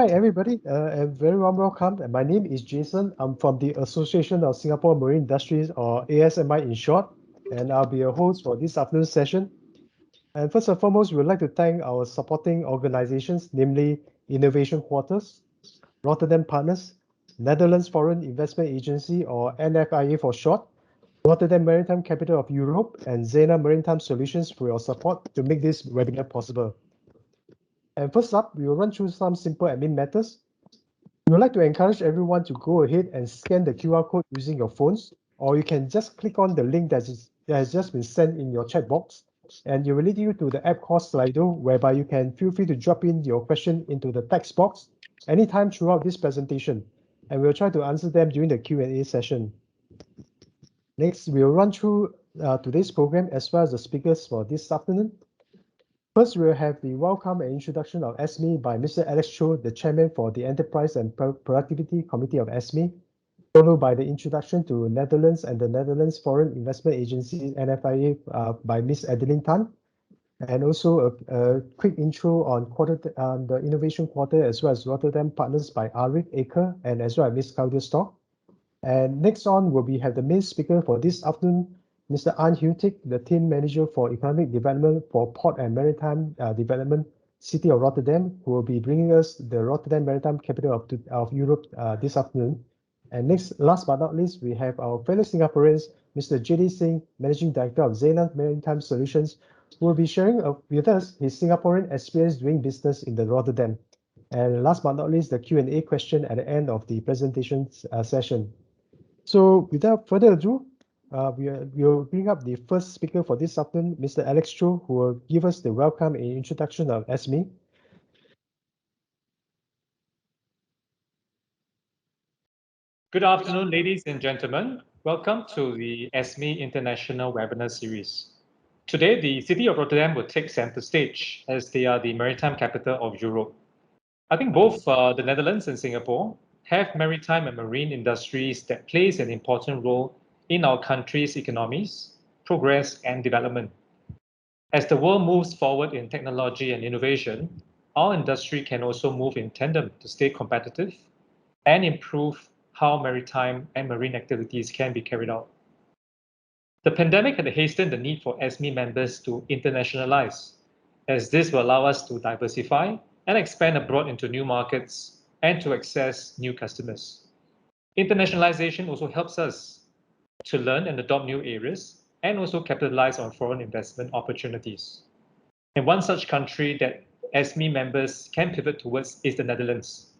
Hi, everybody, and very warm welcome. And my name is Jason. I'm from the Association of Singapore Marine Industries, or ASMI in short, and I'll be your host for this afternoon's session. And first and foremost, we would like to thank our supporting organizations, namely Innovation Quarters, Rotterdam Partners, Netherlands Foreign Investment Agency, or NFIA for short, Rotterdam Maritime Capital of Europe, and Zena Maritime Solutions for your support to make this webinar possible. And first up, we will run through some simple admin matters. We would like to encourage everyone to go ahead and scan the QR code using your phones, or you can just click on the link that has just been sent in your chat box, and it will lead you to the app called Slido, whereby you can feel free to drop in your question into the text box anytime throughout this presentation, and we'll try to answer them during the Q&A session. Next, we'll run through today's program as well as the speakers for this afternoon. First, we'll have the welcome and introduction of ESME by Mr. Alex Cho, the chairman for the Enterprise and Productivity Committee of ESME, followed by the introduction to Netherlands and the Netherlands Foreign Investment Agency, NFIA, by Ms. Adeline Tan, and also a quick intro on the Innovation Quarter as well as Rotterdam Partners by Arif Aker and as well as Ms. Claudia Stock. And next on will be have the main speaker for this afternoon, Mr. An Hutik, the team manager for economic development for Port and Maritime Development, City of Rotterdam, who will be bringing us the Rotterdam Maritime Capital of Europe this afternoon. And next, last but not least, we have our fellow Singaporeans, Mr. J.D. Singh, Managing Director of Zena Maritime Solutions, who will be sharing with us his Singaporean experience doing business in the Rotterdam. And last but not least, the Q&A question at the end of the presentation session. So without further ado, we'll bring up the first speaker for this afternoon, Mr. Alex Cho, who will give us the welcome and introduction of ESME. Good afternoon, ladies and gentlemen. Welcome to the ESME International Webinar Series. Today, the City of Rotterdam will take center stage as they are the maritime capital of Europe. I think both the Netherlands and Singapore have maritime and marine industries that plays an important role in our country's economies, progress, and development. As the world moves forward in technology and innovation, our industry can also move in tandem to stay competitive and improve how maritime and marine activities can be carried out. The pandemic had hastened the need for ESME members to internationalize, as this will allow us to diversify and expand abroad into new markets and to access new customers. Internationalization also helps us to learn and adopt new areas and also capitalize on foreign investment opportunities. And one such country that ESME members can pivot towards is the Netherlands.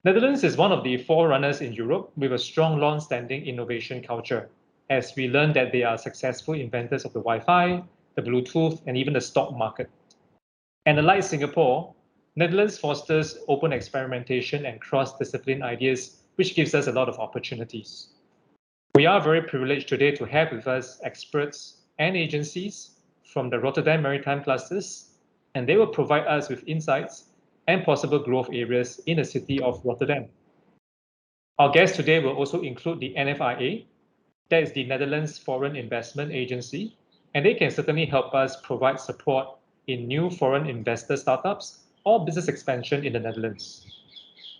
Netherlands is one of the forerunners in Europe with a strong long-standing innovation culture, as we learned that they are successful inventors of the Wi-Fi, the Bluetooth, and even the stock market. And unlike Singapore, Netherlands fosters open experimentation and cross-discipline ideas, which gives us a lot of opportunities. We are very privileged today to have with us experts and agencies from the Rotterdam Maritime clusters, and they will provide us with insights and possible growth areas in the city of Rotterdam. Our guests today will also include the NFIA, that is the Netherlands Foreign Investment Agency, and they can certainly help us provide support in new foreign investor startups or business expansion in the Netherlands.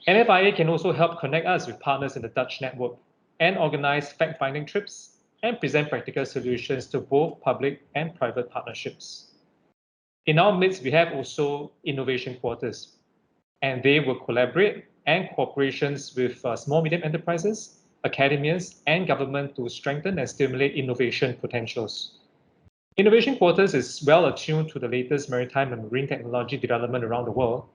NFIA can also help connect us with partners in the Dutch network and organize fact-finding trips and present practical solutions to both public and private partnerships. In our midst, we have also Innovation Quarters, and they will collaborate and cooperations with small medium enterprises, academias, and government to strengthen and stimulate innovation potentials. Innovation Quarters is well attuned to the latest maritime and marine technology development around the world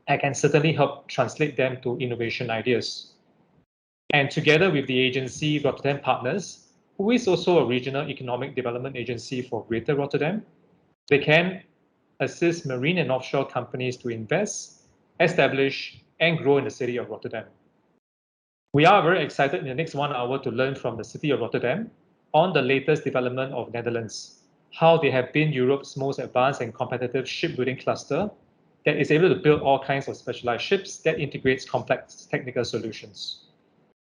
and can certainly help translate them to innovation ideas. And together with the agency Rotterdam Partners, who is also a regional economic development agency for Greater Rotterdam, they can assist marine and offshore companies to invest, establish, and grow in the city of Rotterdam. We are very excited in the next 1 hour to learn from the city of Rotterdam on the latest development of Netherlands, how they have been Europe's most advanced and competitive shipbuilding cluster that is able to build all kinds of specialized ships that integrates complex technical solutions.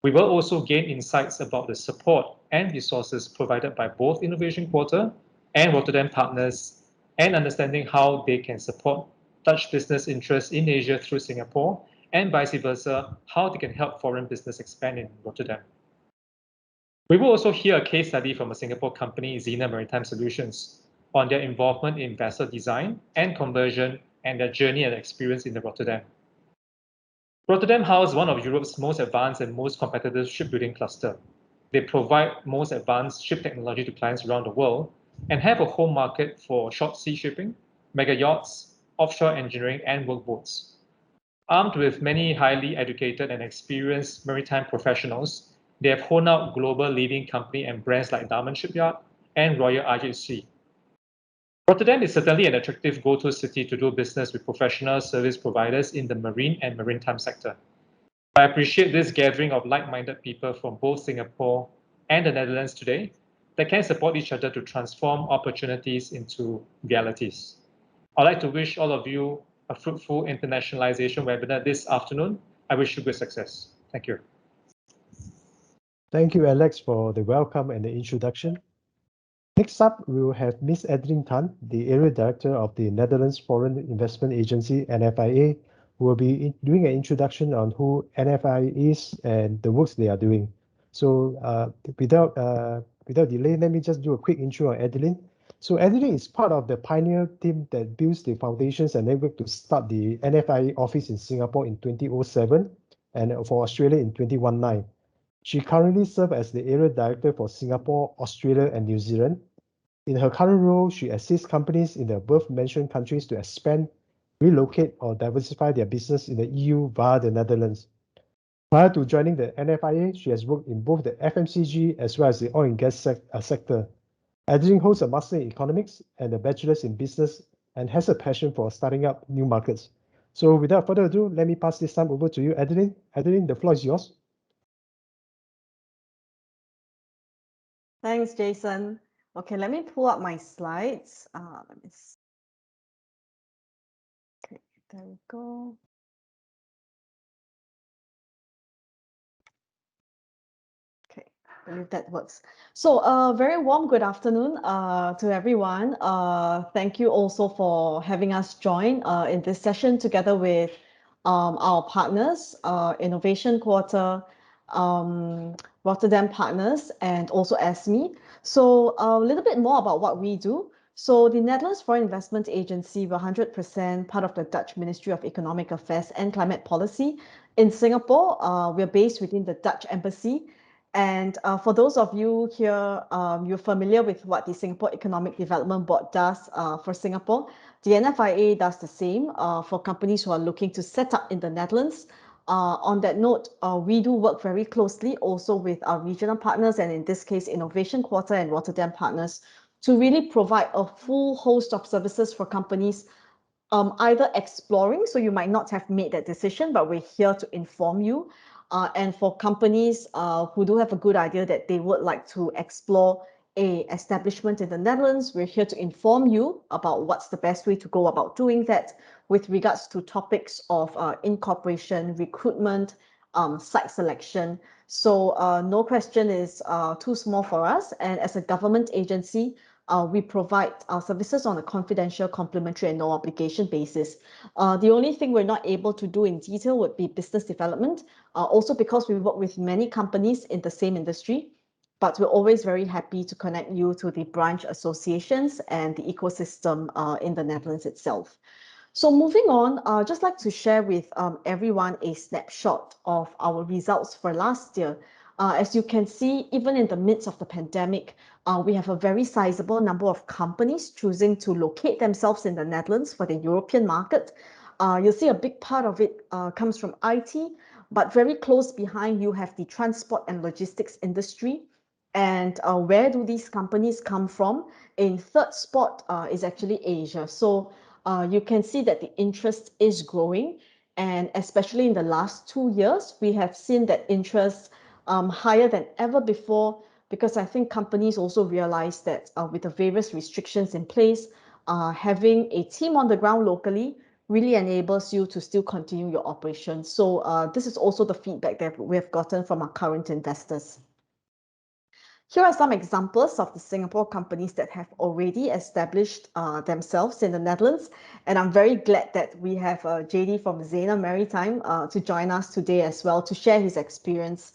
We will also gain insights about the support and resources provided by both Innovation Quarter and Rotterdam Partners, and understanding how they can support Dutch business interests in Asia through Singapore and vice versa, how they can help foreign business expand in Rotterdam. We will also hear a case study from a Singapore company, Xena Maritime Solutions, on their involvement in vessel design and conversion and their journey and experience in the Rotterdam. Rotterdam houses one of Europe's most advanced and most competitive shipbuilding cluster. They provide most advanced ship technology to clients around the world and have a home market for short sea shipping, mega yachts, offshore engineering, and workboats. Armed with many highly educated and experienced maritime professionals, they have honed out global leading company and brands like Diamond Shipyard and Royal IHC. Rotterdam is certainly an attractive go-to city to do business with professional service providers in the marine and maritime sector. I appreciate this gathering of like-minded people from both Singapore and the Netherlands today that can support each other to transform opportunities into realities. I'd like to wish all of you a fruitful internationalization webinar this afternoon. I wish you good success. Thank you. Thank you, Alex, for the welcome and the introduction. Next up, we will have Ms. Adeline Tan, the Area Director of the Netherlands Foreign Investment Agency, NFIA, who will be doing an introduction on who NFIA is and the works they are doing. So without delay, let me just do a quick intro on Adeline. So Adeline is part of the pioneer team that builds the foundations and network to start the NFIA office in Singapore in 2007 and for Australia in 2019. She currently serves as the Area Director for Singapore, Australia, and New Zealand. In her current role, she assists companies in the above-mentioned countries to expand, relocate, or diversify their business in the EU via the Netherlands. Prior to joining the NFIA, she has worked in both the FMCG as well as the oil and gas sector. Adeline holds a Master in Economics and a Bachelor's in Business and has a passion for starting up new markets. So without further ado, let me pass this time over to you, Adeline. Adeline, the floor is yours. Thanks, Jason. Okay, let me pull up my slides. Let me see. Okay, there we go. Okay, I believe that works. So very warm good afternoon to everyone. Thank you also for having us join in this session together with our partners, Innovation Quarter, Rotterdam Partners, and also ESME. So a little bit more about what we do. So the Netherlands Foreign Investment Agency, we're 100% part of the Dutch Ministry of Economic Affairs and Climate Policy. In Singapore, we're based within the Dutch Embassy. And for those of you here, you're familiar with what the Singapore Economic Development Board does for Singapore. The NFIA does the same for companies who are looking to set up in the Netherlands. On that note, we do work very closely also with our regional partners, and in this case, Innovation Quarter and Rotterdam Partners, to really provide a full host of services for companies either exploring, so you might not have made that decision, but we're here to inform you. And for companies who do have a good idea that they would like to explore a establishment in the Netherlands, we're here to inform you about what's the best way to go about doing that with regards to topics of incorporation, recruitment, site selection. So no question is too small for us. And as a government agency, we provide our services on a confidential, complimentary, and no obligation basis. The only thing we're not able to do in detail would be business development, also because we work with many companies in the same industry, but we're always very happy to connect you to the branch associations and the ecosystem in the Netherlands itself. So moving on, I'd just like to share with everyone a snapshot of our results for last year. As you can see, even in the midst of the pandemic, we have a very sizable number of companies choosing to locate themselves in the Netherlands for the European market. You'll see a big part of it comes from IT, but very close behind you have the transport and logistics industry. And where do these companies come from? In third spot is actually Asia. So you can see that the interest is growing. And especially in the last 2 years, we have seen that interest higher than ever before, because I think companies also realize that with the various restrictions in place, having a team on the ground locally really enables you to still continue your operations. So this is also the feedback that we have gotten from our current investors. Here are some examples of the Singapore companies that have already established themselves in the Netherlands. And I'm very glad that we have JD from Rotterdam Maritime to join us today as well to share his experience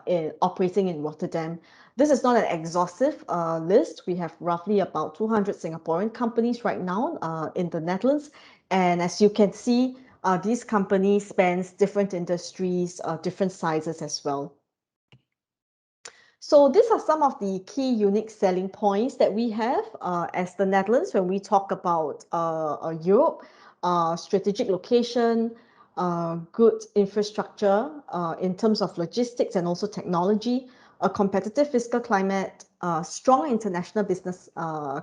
in operating in Rotterdam. This is not an exhaustive list. We have roughly about 200 Singaporean companies right now in the Netherlands. And as you can see, these companies span different industries, different sizes as well. So these are some of the key unique selling points that we have as the Netherlands when we talk about Europe, strategic location, good infrastructure in terms of logistics and also technology, a competitive fiscal climate, strong international business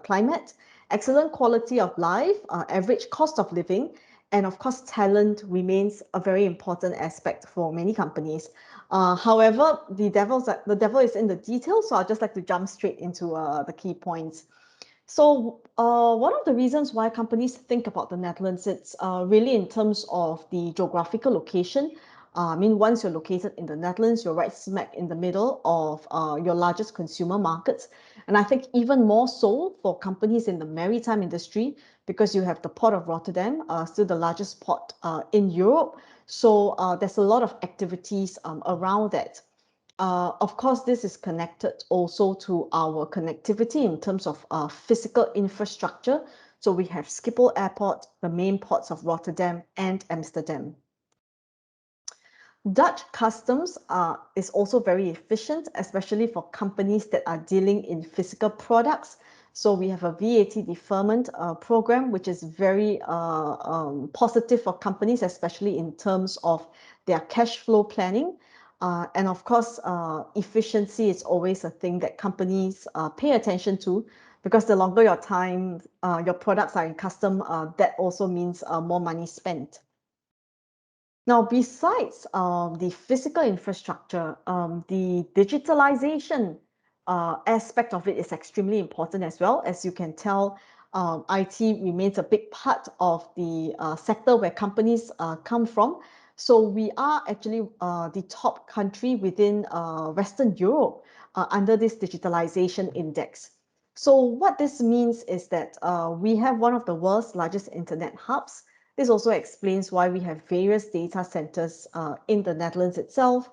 climate, excellent quality of life, average cost of living, and of course, talent remains a very important aspect for many companies. However, the devil is in the details, so I'd just like to jump straight into the key points. So one of the reasons why companies think about the Netherlands, it's really in terms of the geographical location. I mean, once you're located in the Netherlands, you're right smack in the middle of your largest consumer markets. And I think even more so for companies in the maritime industry, because you have the port of Rotterdam, still the largest port in Europe. So there's a lot of activities around that. Of course, this is connected also to our connectivity in terms of physical infrastructure. So we have Schiphol Airport, the main ports of Rotterdam and Amsterdam. Dutch customs is also very efficient, especially for companies that are dealing in physical products. So we have a VAT deferment program, which is very positive for companies, especially in terms of their cash flow planning. And of course, efficiency is always a thing that companies pay attention to, because the longer your time, your products are in custom, that also means more money spent. Now, besides the physical infrastructure, the digitalization aspect of it is extremely important as well. As you can tell, IT remains a big part of the sector where companies come from. So we are actually the top country within Western Europe under this digitalization index. So what this means is that we have one of the world's largest internet hubs. This also explains why we have various data centers in the Netherlands itself.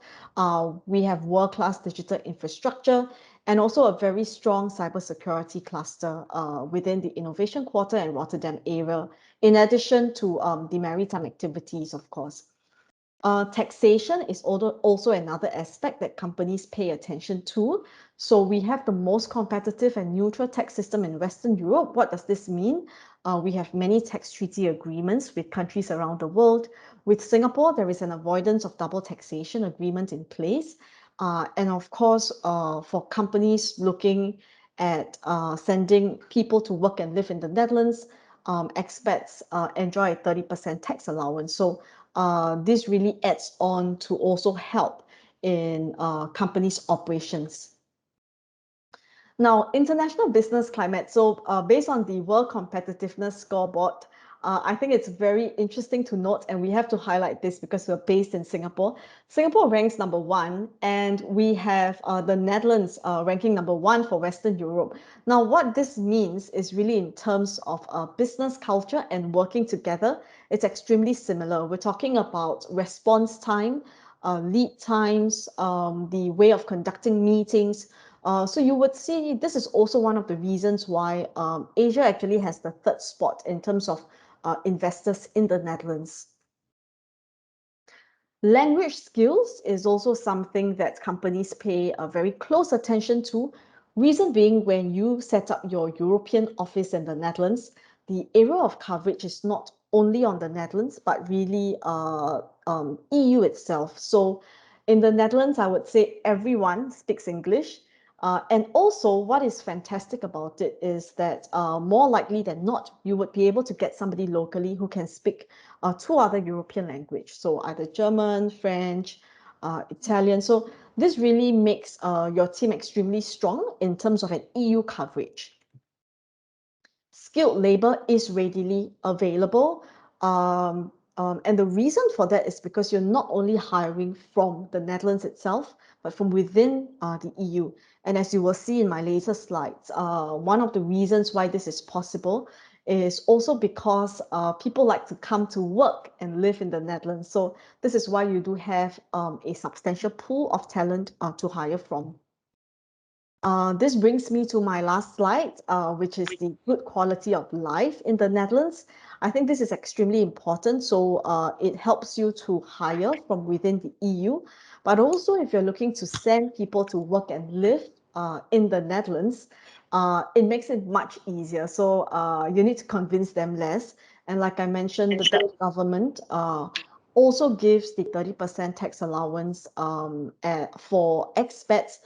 We have world-class digital infrastructure and also a very strong cybersecurity cluster within the Innovation Quarter and Rotterdam area, in addition to the maritime activities, of course. Taxation is also another aspect that companies pay attention to. So we have the most competitive and neutral tax system in Western Europe. What does this mean? We have many tax treaty agreements with countries around the world. With Singapore, there is an avoidance of double taxation agreement in place. And of course, for companies looking at sending people to work and live in the Netherlands, expats enjoy a 30% tax allowance. So this really adds on to also help in companies' operations. Now, international business climate. So based on the World Competitiveness Scoreboard, I think it's very interesting to note, and we have to highlight this because we're based in Singapore. Singapore ranks number 1, and we have the Netherlands ranking number 1 for Western Europe. Now, what this means is really in terms of business culture and working together, it's extremely similar. We're talking about response time, lead times, the way of conducting meetings. So you would see this is also one of the reasons why Asia actually has the 3rd spot in terms of investors in the Netherlands. Language skills is also something that companies pay a very close attention to. Reason being, when you set up your European office in the Netherlands, the area of coverage is not only on the Netherlands, but really EU itself. So in the Netherlands, I would say everyone speaks English. And also, what is fantastic about it is that more likely than not, you would be able to get somebody locally who can speak 2 other European language. So either German, French, Italian. So this really makes your team extremely strong in terms of an EU coverage. Skilled labor is readily available. And the reason for that is because you're not only hiring from the Netherlands itself, but from within the EU. And as you will see in my later slides, one of the reasons why this is possible is also because people like to come to work and live in the Netherlands. So this is why you do have a substantial pool of talent to hire from. This brings me to my last slide, which is the good quality of life in the Netherlands. I think this is extremely important. So it helps you to hire from within the EU, but also if you're looking to send people to work and live in the Netherlands, it makes it much easier. So you need to convince them less. And like I mentioned, the Dutch government also gives the 30% tax allowance for expats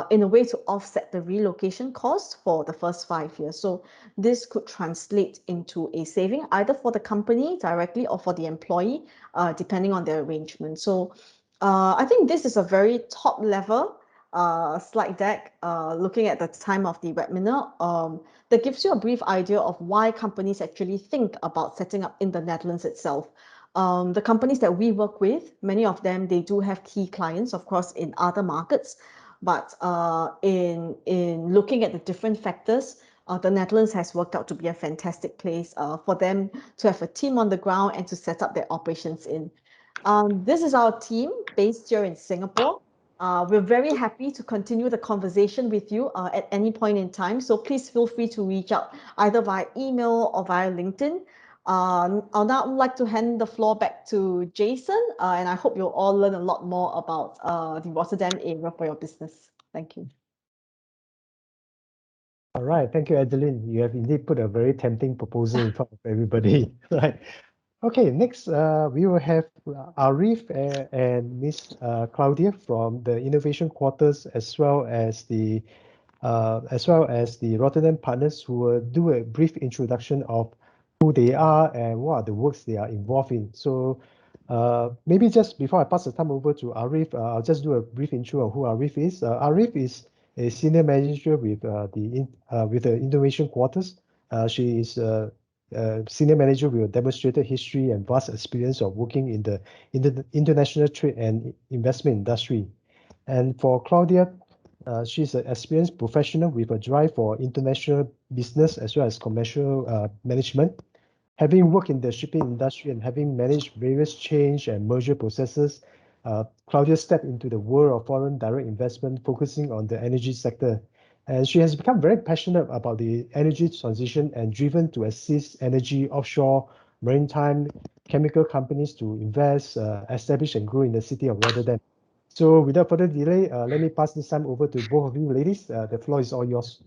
in a way to offset the relocation cost for the first 5 years. So this could translate into a saving either for the company directly or for the employee, depending on their arrangement. So I think this is a very top level slide deck looking at the time of the webinar that gives you a brief idea of why companies actually think about setting up in the Netherlands itself. The companies that we work with, many of them, they do have key clients, of course, in other markets. But in looking at the different factors, the Netherlands has worked out to be a fantastic place for them to have a team on the ground and to set up their operations in. This is our team based here in Singapore. We're very happy to continue the conversation with you at any point in time. So please feel free to reach out either via email or via LinkedIn. I'll now like to hand the floor back to Jason, and I hope you'll all learn a lot more about the Rotterdam area for your business. Thank you. All right, thank you, Adeline. You have indeed put a very tempting proposal in front of everybody. Right. Okay, next we will have Arif and Miss Claudia from the Innovation Quarters, as well as the Rotterdam partners, who will do a brief introduction of who they are and what are the works they are involved in. So maybe just before I pass the time over to Arif, I'll just do a brief intro of who Arif is. Arif is a senior manager with the Innovation Quarters. She is senior manager with a demonstrated history and vast experience of working in the international trade and investment industry. And for Claudia, she's an experienced professional with a drive for international business as well as commercial management. Having worked in the shipping industry and having managed various change and merger processes, Claudia stepped into the world of foreign direct investment, focusing on the energy sector. And she has become very passionate about the energy transition and driven to assist energy, offshore, maritime, chemical companies to invest, establish, and grow in the city of Rotterdam. So without further delay, let me pass this time over to both of you ladies. The floor is all yours.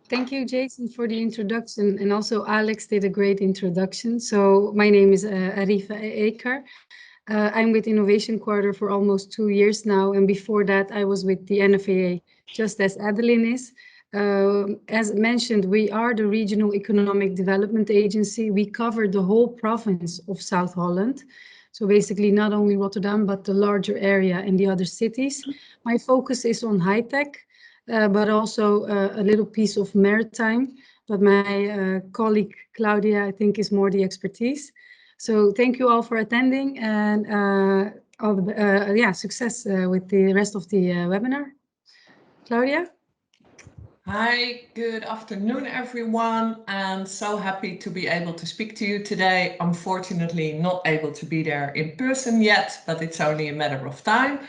Thank you, Jason, for the introduction. And also Alex did a great introduction. So my name is Arifa Eker. I'm with Innovation Quarter for almost 2 years now. And before that, I was with the NFAA, just as Adeline is. As mentioned, we are the Regional Economic Development Agency. We cover the whole province of South Holland. So basically not only Rotterdam, but the larger area and the other cities. My focus is on high tech, but also a little piece of maritime. But my colleague Claudia, I think, is more the expertise. So thank you all for attending, and success with the rest of the webinar. Claudia? Hi, good afternoon, everyone, and so happy to be able to speak to you today. Unfortunately, not able to be there in person yet, but it's only a matter of time.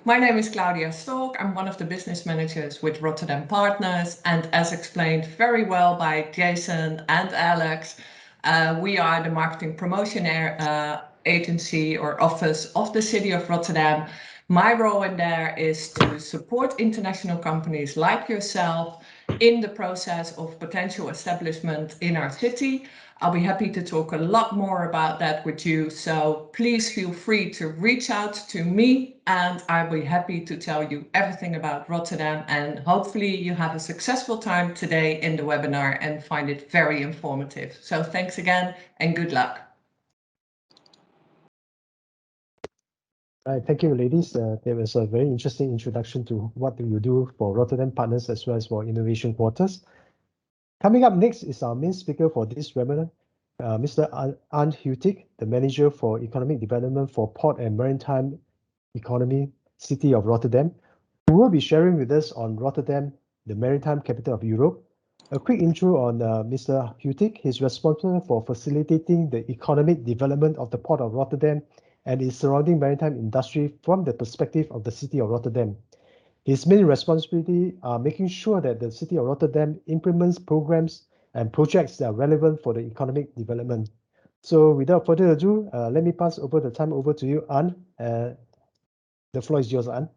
My name is Claudia Stolk. I'm one of the business managers with Rotterdam Partners, and as explained very well by Jason and Alex, we are the marketing promotion agency or office of the city of Rotterdam. My role in there is to support international companies like yourself in the process of potential establishment in our city. I'll be happy to talk a lot more about that with you. So please feel free to reach out to me and I'll be happy to tell you everything about Rotterdam, and hopefully you have a successful time today in the webinar and find it very informative. So thanks again and good luck. Right, thank you, ladies. There was a very interesting introduction to what you do for Rotterdam Partners as well as for Innovation Quarters. Coming up next is our main speaker for this webinar, Mr. Arndt Hutig, the Manager for Economic Development for Port and Maritime Economy, City of Rotterdam, who will be sharing with us on Rotterdam, the maritime capital of Europe. A quick intro on Mr. Hutig. He's responsible for facilitating the economic development of the Port of Rotterdam and its surrounding maritime industry from the perspective of the City of Rotterdam. His main responsibility are making sure that the City of Rotterdam implements programs and projects that are relevant for the economic development. So without further ado, let me pass over the time over to you, Anne. The floor is yours, Anne.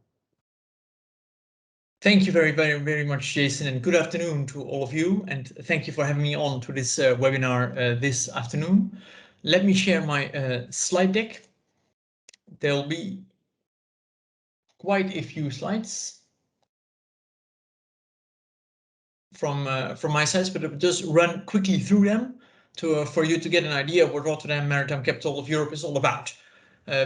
Thank you very much, Jason, and good afternoon to all of you. And thank you for having me on to this webinar this afternoon. Let me share my slide deck. There'll be quite a few slides from my side, but I'll just run quickly through them for you to get an idea of what Rotterdam Maritime Capital of Europe is all about.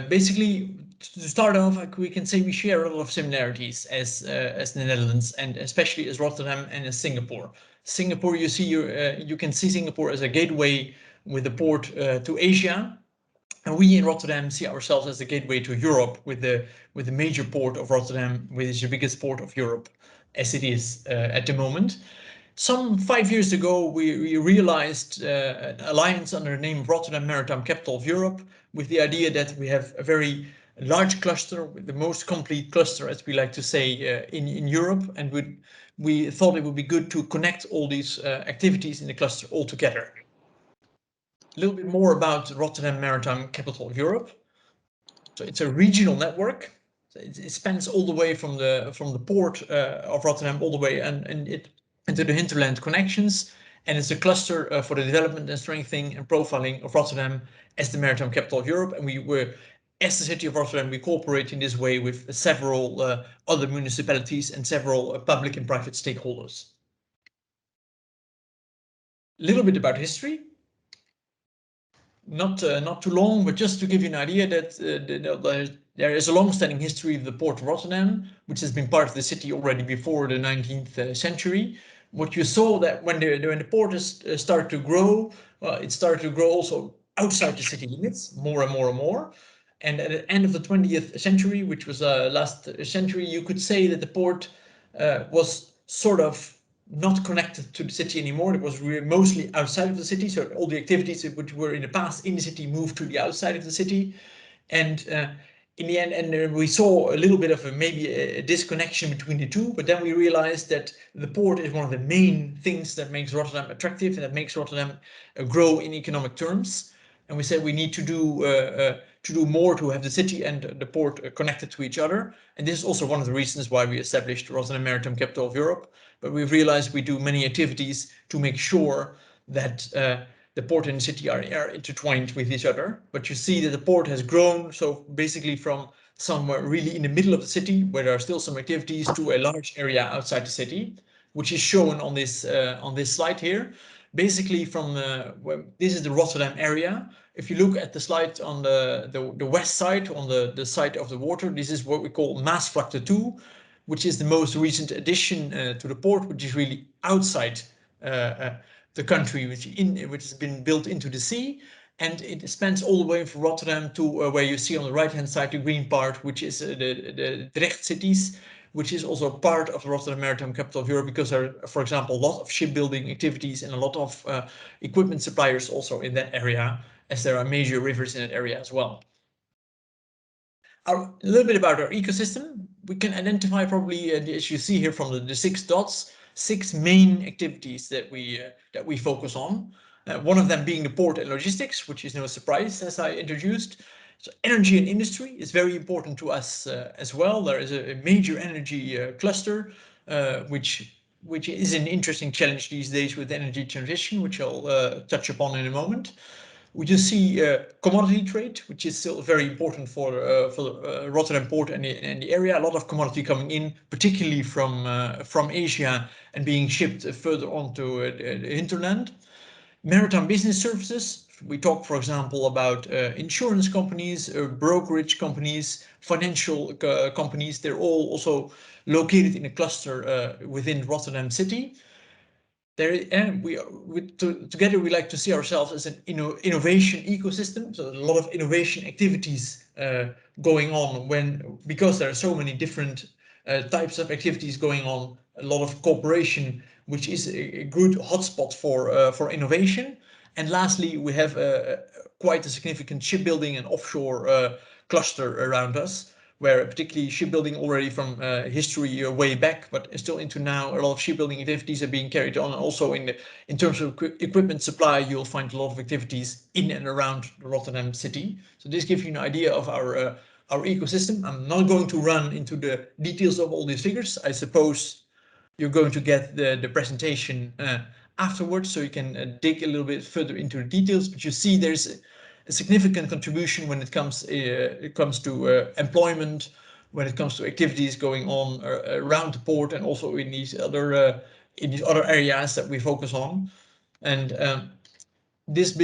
Basically, to start off, we can say we share a lot of similarities as the Netherlands, and especially as Rotterdam and as Singapore. Singapore, you can see Singapore as a gateway with the port to Asia, and we in Rotterdam see ourselves as the gateway to Europe with the major port of Rotterdam, which is the biggest port of Europe, as it is at the moment. Some 5 years ago, we realized an alliance under the name of Rotterdam Maritime Capital of Europe, with the idea that we have a very large cluster, the most complete cluster, as we like to say, in Europe, and we thought it would be good to connect all these activities in the cluster all together. A little bit more about Rotterdam Maritime Capital of Europe. So it's a regional network. So it spans all the way from the port of Rotterdam all the way into the hinterland connections, and it's a cluster for the development and strengthening and profiling of Rotterdam as the maritime capital of Europe. And as the city of Rotterdam, we cooperate in this way with several other municipalities and several public and private stakeholders. A little bit about history. Not too long, but just to give you an idea that there is a long-standing history of the port of Rotterdam, which has been part of the city already before the 19th century. What you saw that when the port started to grow, it started to grow also outside the city limits, more and more and more. And at the end of the 20th century, which was last century, you could say that the port was sort of not connected to the city anymore. It was mostly outside of the city. So all the activities which were in the past in the city moved to the outside of the city. And in the end, we saw a little bit of maybe a disconnection between the two, but then we realized that the port is one of the main things that makes Rotterdam attractive and that makes Rotterdam grow in economic terms. And we said we need to do more to have the city and the port connected to each other. And this is also one of the reasons why we established Rotterdam Maritime Capital of Europe. But we've realized we do many activities to make sure that the port and the city are intertwined with each other. But you see that the port has grown, so basically from somewhere really in the middle of the city, where there are still some activities, to a large area outside the city, which is shown on this slide here. Basically, this is the Rotterdam area. If you look at the slide on the west side, on the side of the water, this is what we call Maasvlakte 2, which is the most recent addition to the port, which is really outside the country, which has been built into the sea. And it spans all the way from Rotterdam to where you see on the right-hand side the green part, which is the Drecht cities, which is also part of the Rotterdam Maritime Capital of Europe, because there are, for example, a lot of shipbuilding activities and a lot of equipment suppliers also in that area, as there are major rivers in that area as well. A little bit about our ecosystem. We can identify probably, as you see here from the 6 dots, 6 main activities that we focus on. One of them being the port and logistics, which is no surprise, as I introduced. So energy and industry is very important to us as well. There is a major energy cluster, which is an interesting challenge these days with energy transition, which I'll touch upon in a moment. We just see commodity trade, which is still very important for Rotterdam Port and the area. A lot of commodity coming in, particularly from Asia, and being shipped further on to the hinterland. Maritime business services. We talk, for example, about insurance companies, brokerage companies, financial companies. They're all also located in a cluster within Rotterdam City. together we like to see ourselves as an innovation ecosystem. So a lot of innovation activities going on because there are so many different types of activities going on. A lot of cooperation, which is a good hotspot for innovation. And lastly, we have quite a significant shipbuilding and offshore cluster around us, where particularly shipbuilding already from history way back, but still into now, a lot of shipbuilding activities are being carried on. And also in terms of equipment supply, you'll find a lot of activities in and around the Rotterdam city. So this gives you an idea of our ecosystem. I'm not going to run into the details of all these figures. I suppose you're going to get the presentation afterwards, so you can dig a little bit further into the details. But you see there's a significant contribution when it comes to employment, when it comes to activities going on around the port, and also in these other areas that we focus on. And this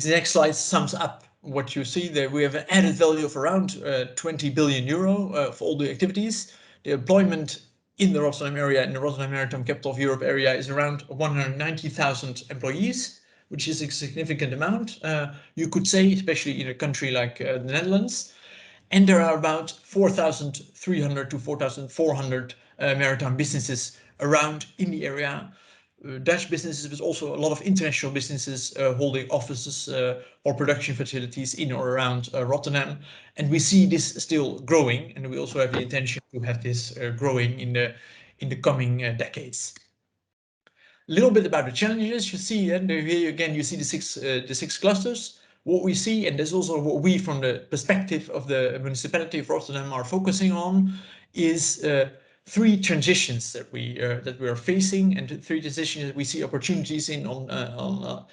next slide sums up what you see there. We have an added value of around 20 billion euro for all the activities. The employment in the Rotterdam area, in the Rotterdam Maritime Capital of Europe area, is around 190,000 employees, which is a significant amount, you could say, especially in a country like the Netherlands. And there are about 4,300 to 4,400 maritime businesses around in the area. Dutch businesses, but also a lot of international businesses holding offices or production facilities in or around Rotterdam. And we see this still growing, and we also have the intention to have this growing in the coming decades. A little bit about the challenges you see, and here again you see the six clusters. What we see, and this is also what we, from the perspective of the municipality of Rotterdam, are focusing on, is three transitions that we are facing, and three transitions that we see opportunities in on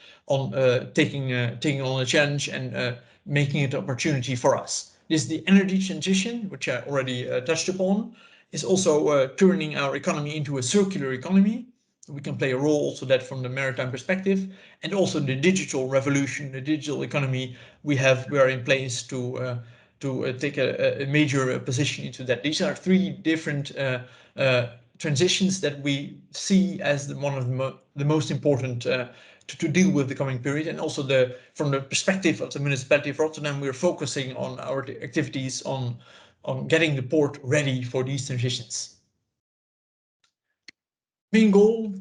taking on a challenge and making it an opportunity for us. This is the energy transition, which I already touched upon. Is also turning our economy into a circular economy. We can play a role also that from the maritime perspective, and also the digital revolution, the digital economy. We are in place to take a major position into that. These are three different transitions that we see as one of the most important to deal with the coming period. And also from the perspective of the municipality of Rotterdam, we're focusing on our activities on getting the port ready for these transitions. Main goal,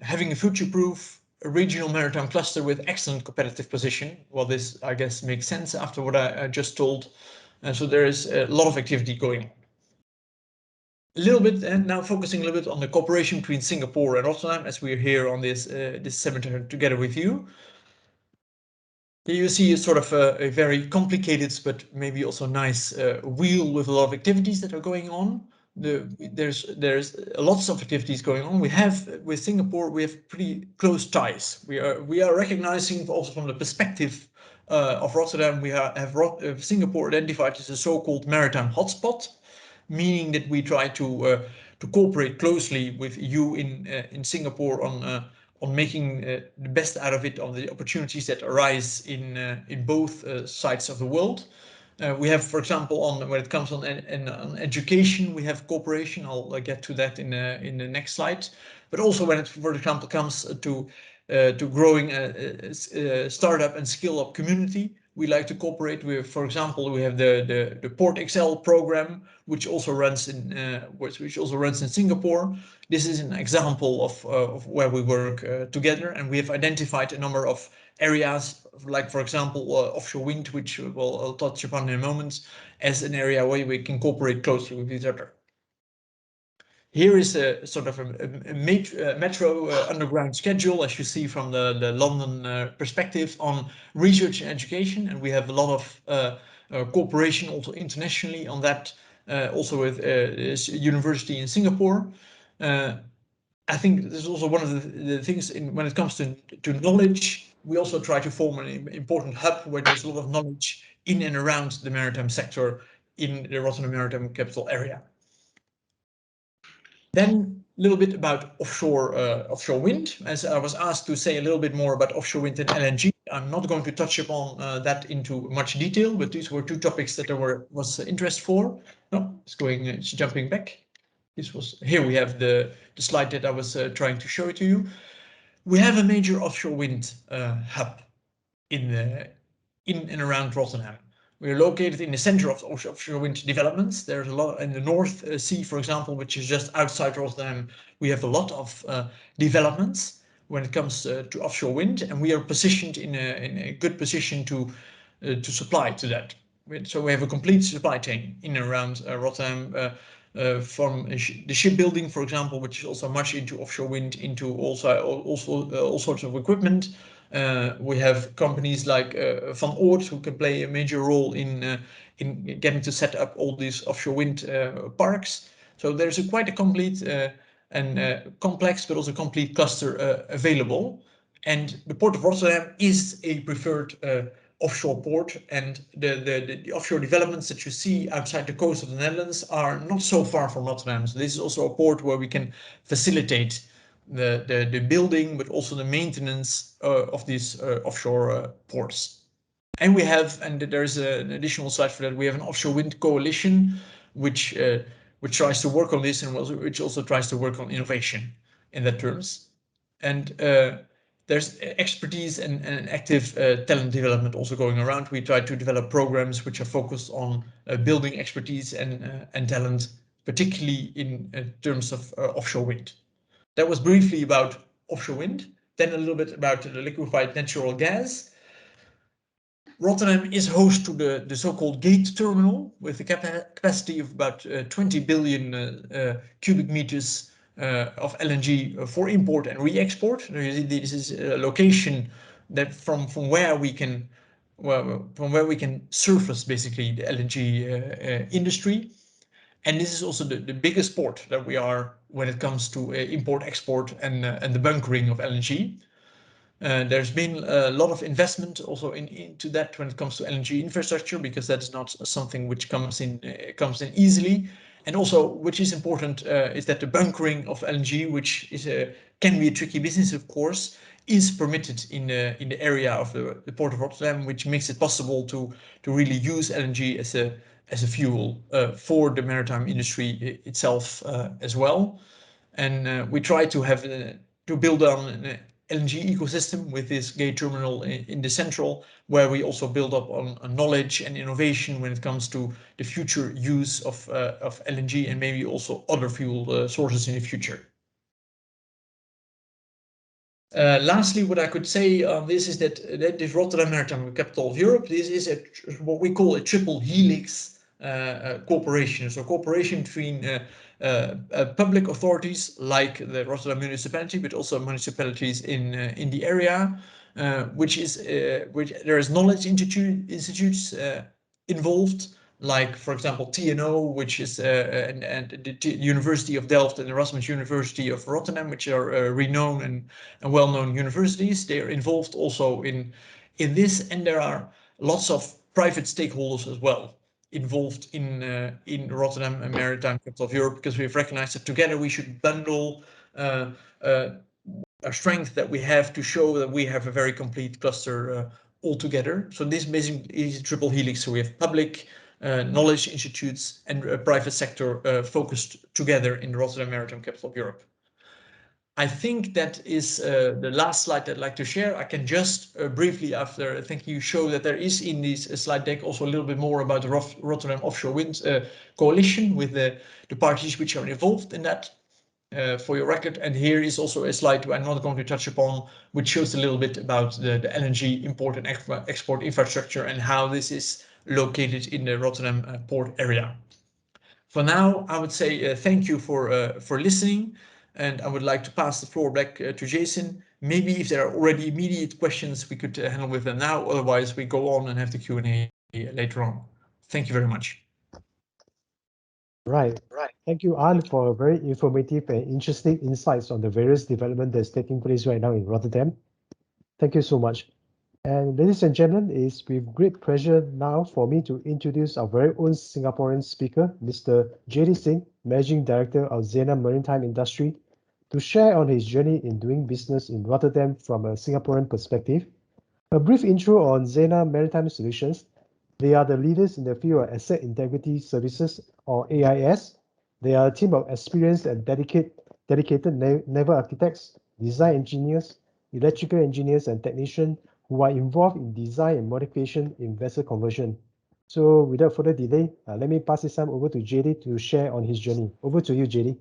having a future-proof regional maritime cluster with excellent competitive position. Well, this, I guess, makes sense after what I just told. So there is a lot of activity going on. A little bit, and now focusing a little bit on the cooperation between Singapore and Rotterdam, as we're here on this seminar together with you. Here you see a sort of a very complicated, but maybe also nice wheel with a lot of activities that are going on. There's lots of activities going on. We have with Singapore, we have pretty close ties. We are recognizing also from the perspective of Rotterdam, we have Singapore identified as a so-called maritime hotspot, meaning that we try to cooperate closely with you in Singapore on making the best out of it, on the opportunities that arise in both sides of the world. We have, for example, when it comes on education, we have cooperation. I'll get to that in the next slide. But also when it, for example, comes to growing a startup and skill-up community, we like to cooperate with. For example, we have the Port Excel program, which also runs in Singapore. This is an example of where we work together, and we have identified a number of areas, like for example offshore wind, which I'll touch upon in a moment, as an area where we can cooperate closely with each other. Here is a sort of a metro underground schedule, as you see from the London perspective, on research and education, and we have a lot of cooperation also internationally on that, also with university in Singapore. I think this is also one of the things when it comes to knowledge. We also try to form an important hub where there's a lot of knowledge in and around the maritime sector in the Rotterdam Maritime Capital area. Then a little bit about offshore wind. As I was asked to say a little bit more about offshore wind and LNG, I'm not going to touch upon that into much detail, but these were two topics that there was interest for. No, it's jumping back. Here we have the slide that I was trying to show to you. We have a major offshore wind hub in and around Rotterdam. We are located in the center of offshore wind developments. There's a lot in the North Sea, for example, which is just outside Rotterdam. We have a lot of developments when it comes to offshore wind, and we are positioned in a good position to supply to that. So we have a complete supply chain in and around Rotterdam, from the shipbuilding, for example, which is also much into offshore wind, into also all sorts of equipment. We have companies like Van Oort, who can play a major role in getting to set up all these offshore wind parks. So there's quite a complete and complex, but also complete cluster available. And the port of Rotterdam is a preferred offshore port, and the offshore developments that you see outside the coast of the Netherlands are not so far from Rotterdam. So this is also a port where we can facilitate the building, but also the maintenance of these offshore ports. And we have, and there's an additional slide for that, we have an offshore wind coalition, which tries to work on this, and which also tries to work on innovation in that terms. And there's expertise and active talent development also going around. We try to develop programs which are focused on building expertise and talent, particularly in terms of offshore wind. That was briefly about offshore wind. Then a little bit about the liquefied natural gas. Rotterdam is host to the so-called Gate terminal with a capacity of about 20 billion cubic meters of LNG for import and re-export. This is a location that from where we can surface basically the LNG industry. And this is also the biggest port that we are when it comes to import, export, and the bunkering of LNG. There's been a lot of investment also into that when it comes to LNG infrastructure, because that's not something which comes in easily. And also, which is important, is that the bunkering of LNG, which is can be a tricky business, of course, is permitted in the area of the port of Rotterdam, which makes it possible to really use LNG as a fuel for the maritime industry itself as well. And we try to have to build on an LNG ecosystem with this gate terminal in the central, where we also build up on knowledge and innovation when it comes to the future use of LNG and maybe also other fuel sources in the future. Lastly, what I could say on this is that this Rotterdam Maritime, capital of Europe, this is what we call a triple helix cooperation. So cooperation between public authorities like the Rotterdam municipality, but also municipalities in the area, which there is knowledge institutes involved, like for example TNO, which is and the University of Delft and Erasmus University of Rotterdam, which are renowned and well-known universities. They are involved also in this, and there are lots of private stakeholders as well involved in Rotterdam and Maritime Capital of Europe, because we've recognized that together we should bundle a strength that we have to show that we have a very complete cluster altogether. So this basically is a triple helix. So we have public knowledge institutes and private sector focused together in the Rotterdam Maritime Capital of Europe. I think that is the last slide I'd like to share. I can just briefly, after thank you, show that there is in this slide deck also a little bit more about the Rotterdam Offshore Wind Coalition with the parties which are involved in that. For your record, and here is also a slide I'm not going to touch upon, which shows a little bit about the LNG import and export infrastructure and how this is located in the Rotterdam port area. For now, I would say thank you for listening, and I would like to pass the floor back to Jason. Maybe if there are already immediate questions, we could handle with them now. Otherwise, we go on and have the Q&A later on. Thank you very much. Right. Thank you, Anne, for very informative and interesting insights on the various development that's taking place right now in Rotterdam. Thank you so much. And ladies and gentlemen, it's with great pleasure now for me to introduce our very own Singaporean speaker, Mr. J.D. Singh, Managing Director of Zena Maritime Industry, to share on his journey in doing business in Rotterdam from a Singaporean perspective. A brief intro on Zena Maritime Solutions. They are the leaders in the field of Asset Integrity Services, or AIS. They are a team of experienced and dedicated naval architects, design engineers, electrical engineers and technicians who are involved in design and modification in vessel conversion. So without further delay, let me pass this time over to JD to share on his journey. Over to you, JD.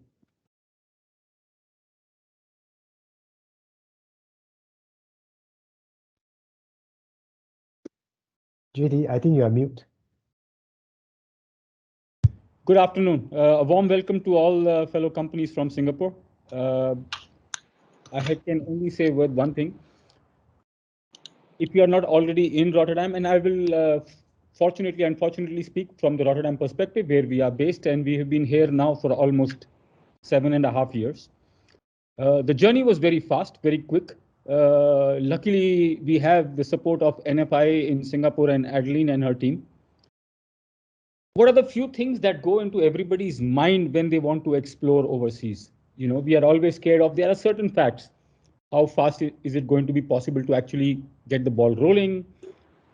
JD, I think you are mute. Good afternoon. A warm welcome to all fellow companies from Singapore. I can only say one thing. If you are not already in Rotterdam, and I will fortunately, unfortunately speak from the Rotterdam perspective where we are based, and we have been here now for almost 7.5 years. The journey was very fast, very quick. Luckily, we have the support of NFI in Singapore and Adeline and her team. What are the few things that go into everybody's mind when they want to explore overseas? You know, we are always scared of, there are certain facts. How fast is it going to be possible to actually get the ball rolling?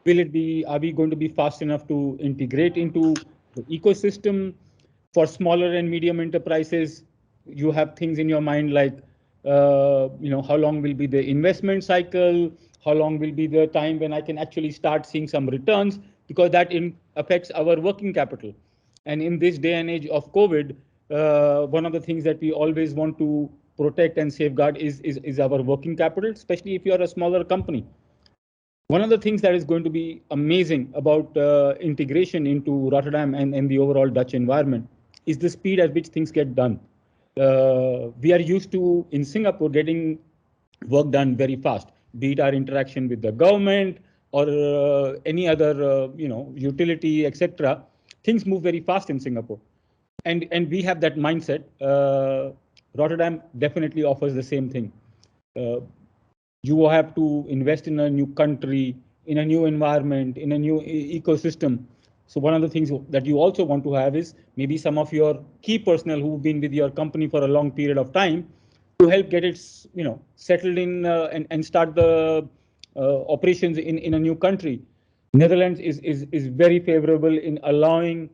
Are we going to be fast enough to integrate into the ecosystem? For smaller and medium enterprises, you have things in your mind like, how long will be the investment cycle? How long will be the time when I can actually start seeing some returns? Because that affects our working capital. And in this day and age of COVID, one of the things that we always want to protect and safeguard is our working capital, especially if you are a smaller company. One of the things that is going to be amazing about integration into Rotterdam and the overall Dutch environment is the speed at which things get done. We are used to, in Singapore, getting work done very fast, be it our interaction with the government or any other, utility, etc. Things move very fast in Singapore. And we have that mindset. Rotterdam definitely offers the same thing. You have to invest in a new country, in a new environment, in a new ecosystem. So one of the things that you also want to have is maybe some of your key personnel who've been with your company for a long period of time to help get it, settled in and start the operations in a new country. Netherlands is very favorable in allowing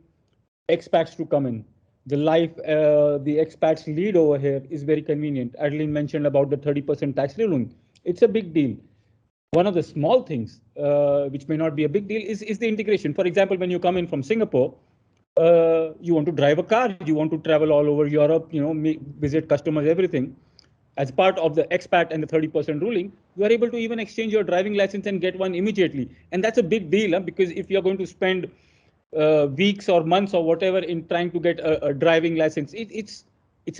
expats to come in. The expats lead over here is very convenient. Adeline mentioned about the 30% tax ruling. It's a big deal. One of the small things, which may not be a big deal, is the integration. For example, when you come in from Singapore, you want to drive a car, you want to travel all over Europe, visit customers, everything. As part of the expat and the 30% ruling, you are able to even exchange your driving license and get one immediately. And that's a big deal, because if you're going to spend weeks or months or whatever in trying to get a driving license, it's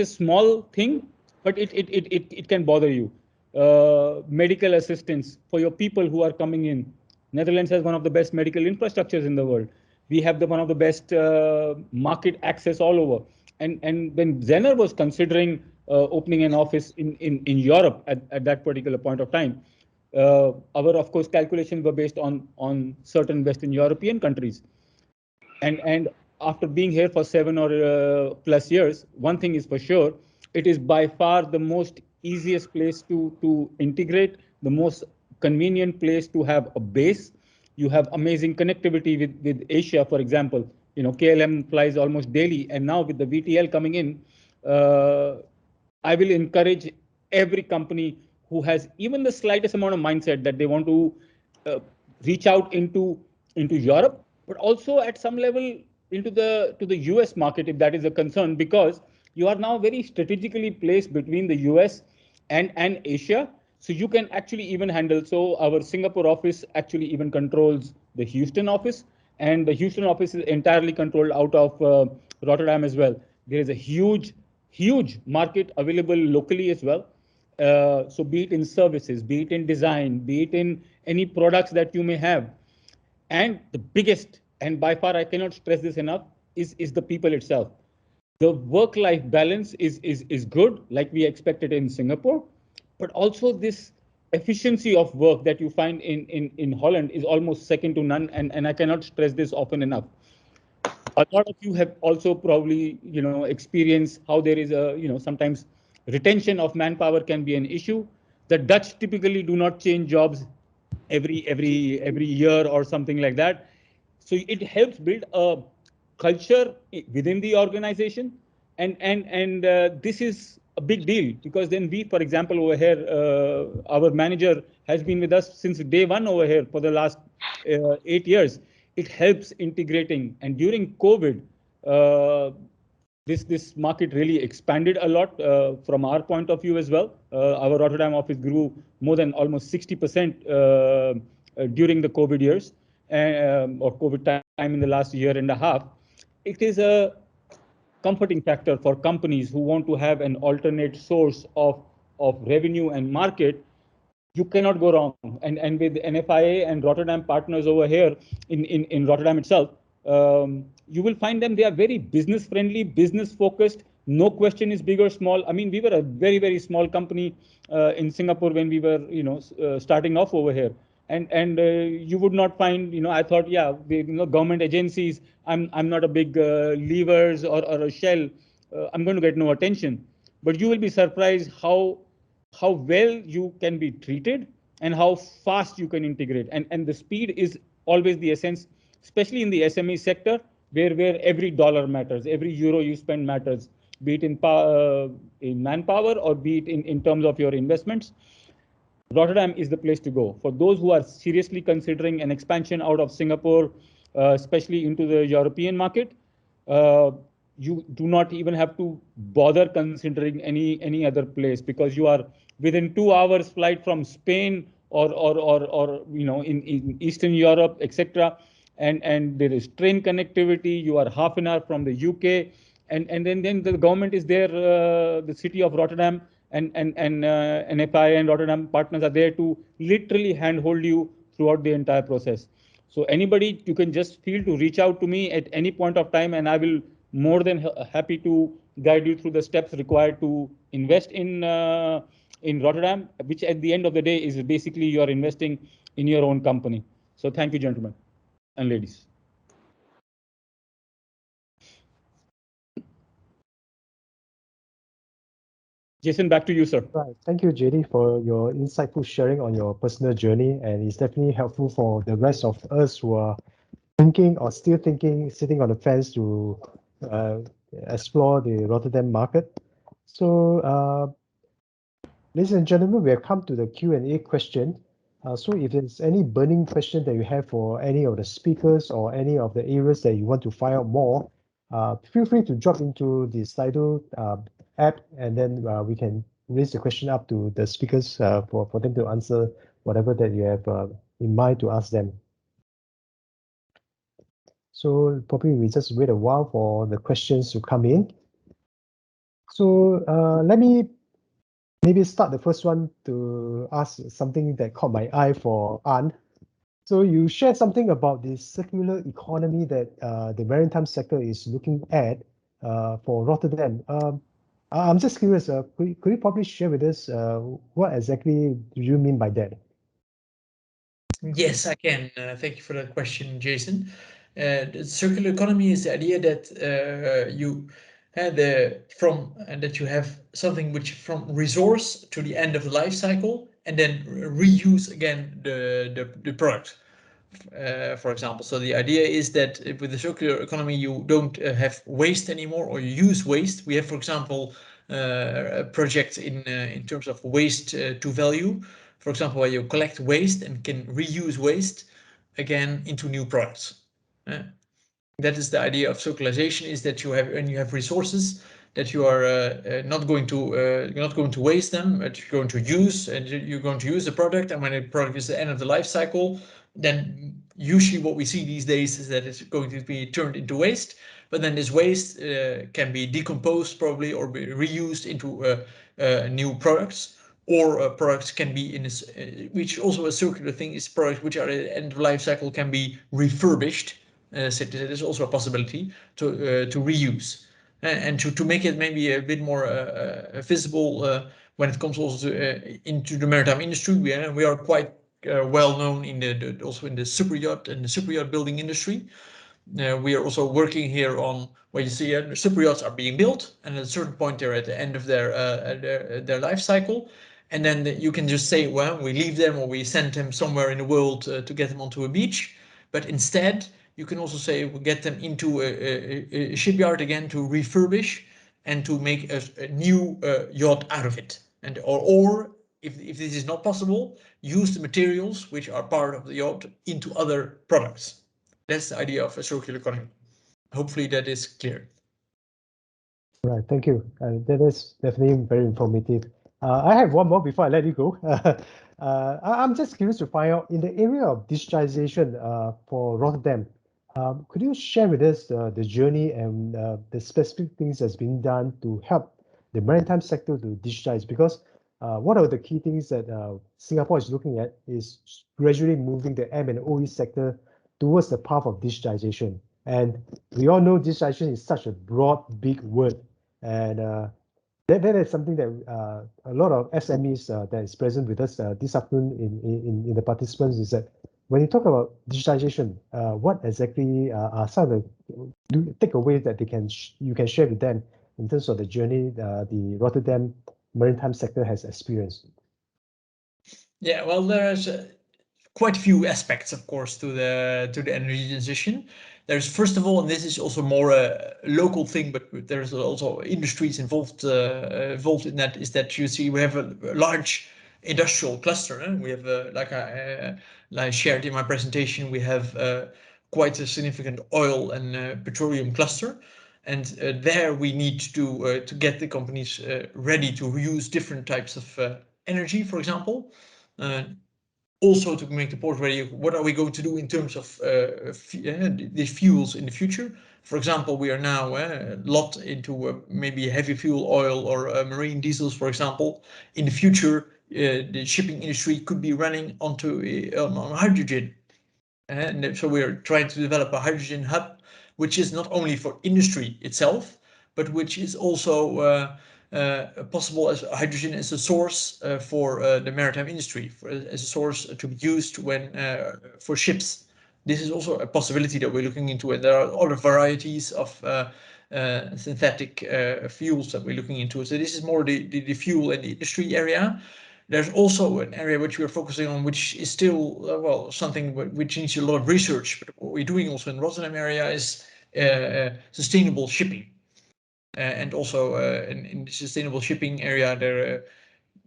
a small thing, but it can bother you. Medical assistance for your people who are coming in. Netherlands has one of the best medical infrastructures in the world. We have one of the best market access all over. And when Zenner was considering opening an office in Europe at that particular point of time, our, of course, calculations were based on certain Western European countries. And after being here for 7 or plus years, one thing is for sure, it is by far the most easiest place to integrate, the most convenient place to have a base. You have amazing connectivity with Asia, for example. KLM flies almost daily, and now with the VTL coming in, I will encourage every company who has even the slightest amount of mindset that they want to reach out into Europe, but also at some level into the US market, if that is a concern, because you are now very strategically placed between the US and Asia. So you can actually even handle, so our Singapore office actually even controls the Houston office, and the Houston office is entirely controlled out of Rotterdam as well. There is a huge market available locally as well. So be it in services, be it in design, be it in any products that you may have. And the biggest, and by far I cannot stress this enough, is the people itself. The work-life balance is good, like we expected in Singapore, but also this efficiency of work that you find in Holland is almost second to none, and I cannot stress this often enough. A lot of you have also probably experienced how there is sometimes retention of manpower can be an issue. The Dutch typically do not change jobs every year or something like that. So it helps build a culture within the organization, and this is a big deal, because then we, for example, over here, our manager has been with us since day one over here for the last 8 years. It helps integrating. And during COVID, this market really expanded a lot from our point of view as well. Our Rotterdam office grew more than almost 60% during the COVID years, or COVID time in the last year and a half. It is a comforting factor for companies who want to have an alternate source of revenue and market. You cannot go wrong. And with NFIA and Rotterdam partners over here in Rotterdam itself, you will find them, they are very business friendly, business focused. No question is big or small. I mean, we were a very, very small company in Singapore when we were, starting off over here. And you would not find, I thought, yeah, the government agencies, I'm not a big levers or a shell. I'm going to get no attention. But you will be surprised how well you can be treated and how fast you can integrate. And the speed is always the essence, especially in the SME sector, where every dollar matters, every euro you spend matters, be it in manpower or be it in terms of your investments. Rotterdam is the place to go. For those who are seriously considering an expansion out of Singapore, especially into the European market, you do not even have to bother considering any other place, because you are within 2 hours flight from Spain or in Eastern Europe, etc. And there is train connectivity. You are half an hour from the UK, and then the government is there, the city of Rotterdam, and NFI and Rotterdam partners are there to literally handhold you throughout the entire process. So anybody, you can just feel to reach out to me at any point of time, and I will more than happy to guide you through the steps required to invest in Rotterdam, which at the end of the day is basically you're investing in your own company. So thank you, gentlemen and ladies. Jason, back to you, sir. Right. Thank you, JD, for your insightful sharing on your personal journey. And it's definitely helpful for the rest of us who are thinking or still thinking, sitting on the fence to explore the Rotterdam market. So, ladies and gentlemen, we have come to the Q&A question. So if there's any burning question that you have for any of the speakers or any of the areas that you want to find out more, feel free to drop into the Slido app, and then we can raise the question up to the speakers for them to answer whatever that you have in mind to ask them. So probably we just wait a while for the questions to come in. So let me maybe start the first one to ask something that caught my eye for An. So you shared something about the circular economy that the maritime sector is looking at for Rotterdam. I'm just curious, could you probably share with us what exactly do you mean by that? Yes, I can. Thank you for that question, Jason. The circular economy is the idea that you had that you have something which from resource to the end of the life cycle, and then reuse again the product. For example, so the idea is that with the circular economy, you don't have waste anymore, or you use waste. We have, for example, a project in terms of waste to value. For example, where you collect waste and can reuse waste again into new products. That is the idea of circularization: is that you have, when you have resources, that you are not going to waste them, but you're going to use, and you're going to use the product. And when the product is the end of the life cycle, then usually what we see these days is that it's going to be turned into waste. But then this waste can be decomposed probably, or be reused into new products. Or products can be in this, which also a circular thing is products which are at the end of life cycle can be refurbished. So that is also a possibility to reuse, and to make it maybe a bit more visible when it comes also into the maritime industry. We are quite well known in also in the super yacht and the super yacht building industry. We are also working here on where you see super yachts are being built, and at a certain point they're at the end of their life cycle. And then you can just say, well, we leave them or we send them somewhere in the world to get them onto a beach. But instead, you can also say we get them into a shipyard again to refurbish and to make a new yacht out of it. And or if this is not possible, use the materials which are part of the yacht into other products. That's the idea of a circular economy. Hopefully that is clear. Right, thank you. That is definitely very informative. I have one more before I let you go. I'm just curious to find out in the area of digitalization for Rotterdam, could you share with us the journey and the specific things that's being done to help the maritime sector to digitize? Because one of the key things that Singapore is looking at is gradually moving the M&OE sector towards the path of digitalization. And we all know digitalization is such a broad, big word. And that is something that a lot of SMEs that is present with us this afternoon in the participants is that when you talk about digitalization, what exactly are some of the takeaways that you can share with them in terms of the journey the Rotterdam maritime sector has experienced? Yeah, well, there's quite a few aspects, of course, to the energy transition. There's first of all, and this is also more a local thing, but there's also industries involved in that. Is that you see we have a large industrial cluster. We have like I shared in my presentation, we have quite a significant oil and petroleum cluster. And there we need to get the companies ready to use different types of energy, for example. Also to make the port ready, what are we going to do in terms of these fuels in the future? For example, we are now a lot into maybe heavy fuel oil or marine diesels, for example. In the future, the shipping industry could be running onto on hydrogen. And so we're trying to develop a hydrogen hub, which is not only for industry itself, but which is also possible as hydrogen as a source for the maritime industry, as a source to be used when for ships. This is also a possibility that we're looking into, and there are other varieties of synthetic fuels that we're looking into. So this is more the fuel and the industry area. There's also an area which we're focusing on, which is still, well, something which needs a lot of research. But what we're doing also in Rotterdam area is sustainable shipping. And also in the sustainable shipping area, there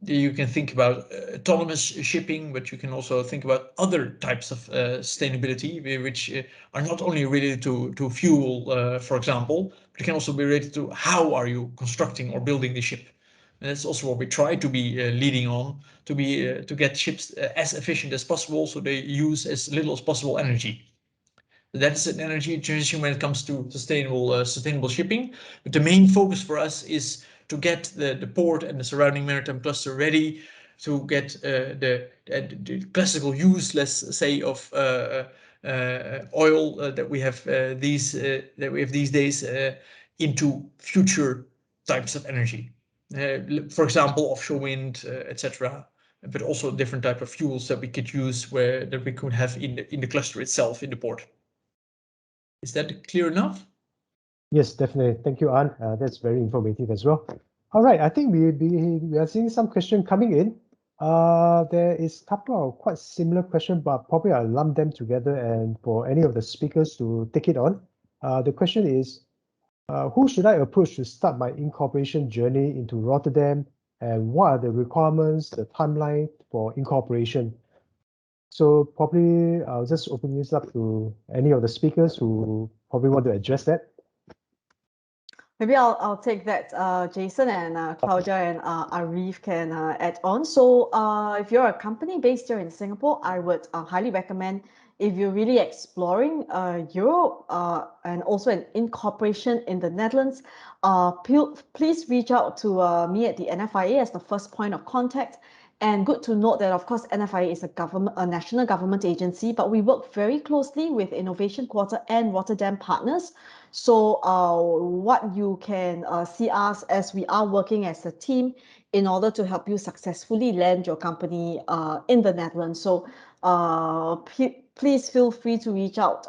you can think about autonomous shipping, but you can also think about other types of sustainability, which are not only related to fuel, for example, but it can also be related to how are you constructing or building the ship. And that's also what we try to be leading on, to get ships as efficient as possible, so they use as little as possible energy. That's an energy transition when it comes to sustainable shipping. But the main focus for us is to get the port and the surrounding maritime cluster ready to get the classical use, let's say, of oil that we have these days into future types of energy. For example, offshore wind, etc. But also different type of fuels that we could use that we could have in the cluster itself in the port. Is that clear enough? Yes, definitely. Thank you, An. That's very informative as well. All right, I think we are seeing some question coming in. There is a couple of quite similar questions, but probably I'll lump them together and for any of the speakers to take it on. The question is, who should I approach to start my incorporation journey into Rotterdam, and what are the requirements, the timeline for incorporation? So probably I'll just open this up to any of the speakers who probably want to address that. Maybe I'll take that, Jason, and Claudia and Arif can add on. So if you're a company based here in Singapore, I would highly recommend, if you're really exploring Europe and also an incorporation in the Netherlands, please reach out to me at the NFIA as the first point of contact. And good to note that, of course, NFIA is a national government agency, but we work very closely with Innovation Quarter and Rotterdam partners. So what you can see us as we are working as a team in order to help you successfully land your company in the Netherlands. So please feel free to reach out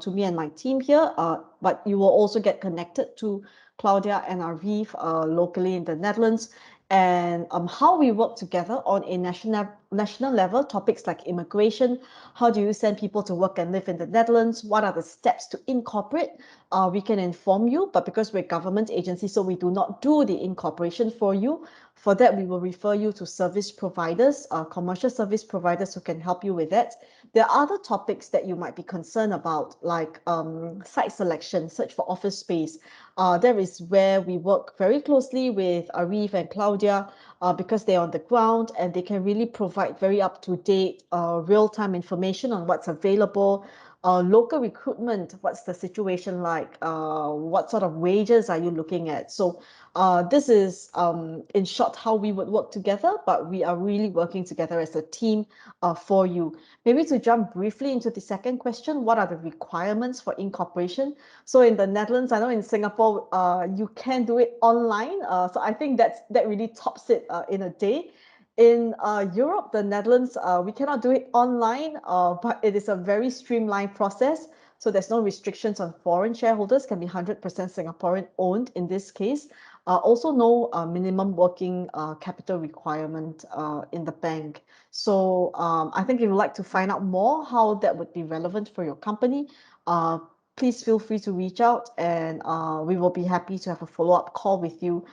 to me and my team here, but you will also get connected to Claudia and Arif locally in the Netherlands. and how we work together on a national level, topics like immigration, how do you send people to work and live in the Netherlands, what are the steps to incorporate, we can inform you, but because we're government agency, so we do not do the incorporation for you. For that, we will refer you to service providers, commercial service providers who can help you with that. There are other topics that you might be concerned about, like site selection, search for office space. That is where we work very closely with Arif and Claudia because they're on the ground and they can really provide very up-to-date, real-time information on what's available. Local recruitment, what's the situation like? What sort of wages are you looking at? So this is, in short, how we would work together, but we are really working together as a team for you. Maybe to jump briefly into the second question, what are the requirements for incorporation? So in the Netherlands, I know in Singapore, you can do it online. So I think that really tops it in a day. In Europe, the Netherlands, we cannot do it online, but it is a very streamlined process. So there's no restrictions on foreign shareholders, can be 100% Singaporean owned in this case. Also no minimum working capital requirement in the bank. So I think if you'd like to find out more how that would be relevant for your company, please feel free to reach out and we will be happy to have a follow-up call with you